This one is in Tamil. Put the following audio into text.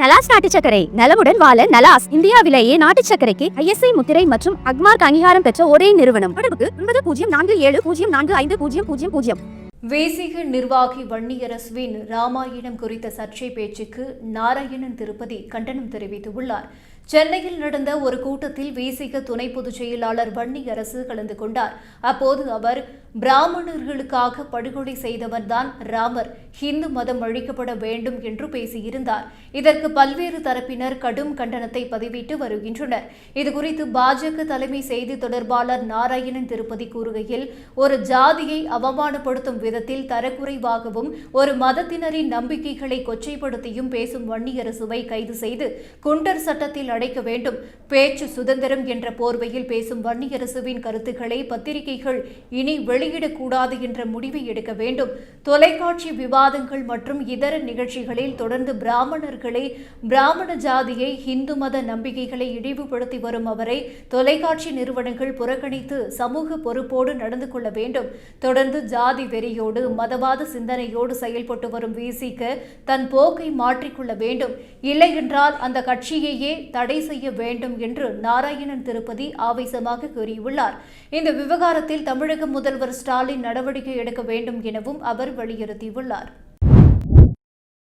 நலாஸ் நாட்டு சர்க்கரை நலமுடன் வாழ நலாஸ் இந்தியாவிலேயே நாட்டு சர்க்கரைக்கு ISI முத்திரை மற்றும் அக்மார்க் அங்கீகாரம் பெற்ற ஒரே நிறுவனம். தொடர்புக்கு 9047045000. வேசிக நிர்வாகி வன்னியரசுவின் ராமாயணம் குறித்த சர்ச்சை பேச்சுக்கு நாராயணன் திருப்பதி கண்டனம் தெரிவித்துள்ளார். சென்னையில் நடந்த ஒரு கூட்டத்தில் வேசிக துணை பொதுச் செயலாளர் வன்னியரசு கலந்து கொண்டார். அப்போது அவர் பிராமணர்களுக்காக படுகொலை செய்தவர்தான் ராமர், இந்து மதம் அழிக்கப்பட வேண்டும் என்று பேசியிருந்தார். இதற்கு பல்வேறு தரப்பினர் கடும் கண்டனத்தை பதிவிட்டு வருகின்றனர். இதுகுறித்து பாஜக தலைமை செய்தி தொடர்பாளர் நாராயணன் திருப்பதி கூறுகையில், ஒரு ஜாதியை அவமானப்படுத்தும் விதத்தில் தரக்குறைவாகவும் ஒரு மதத்தினரின் நம்பிக்கைகளை கொச்சைப்படுத்தியும் பேசும் வன்னியரசுவை கைது செய்து குண்டர் சட்டத்தில் அடைக்க வேண்டும். பேச்சு சுதந்திரம் என்ற போர்வையில் பேசும் வன்னியரசுவின் கருத்துக்களை பத்திரிகைகள் இனி வெளியிடக்கூடாது என்ற முடிவை எடுக்க வேண்டும். தொலைக்காட்சி விவாதங்கள் மற்றும் இதர நிகழ்ச்சிகளில் தொடர்ந்து பிராமண ஜாதியை, இந்து மத நம்பிக்கைகளை இழிவுபடுத்தி வரும் அவரை தொலைக்காட்சி நிறுவனங்கள் புறக்கணித்து சமூக பொறுப்போடு நடந்து கொள்ள வேண்டும். தொடர்ந்து ஜாதி வெறியோடு மதவாத சிந்தனையோடு செயல்பட்டு வரும் விசிக தன் போக்கை மாற்றிக்கொள்ள வேண்டும். இல்லையென்றால் அந்த கட்சியையே தடை செய்ய வேண்டும் என்று நாராயணன் திருப்பதி ஆவேசமாக கூறியுள்ளார். இந்த விவகாரத்தில் தமிழக முதல்வர் ஸ்டாலின் நடவடிக்கை எடுக்க வேண்டும் எனவும் அவர் வலியுறுத்தியுள்ளார்.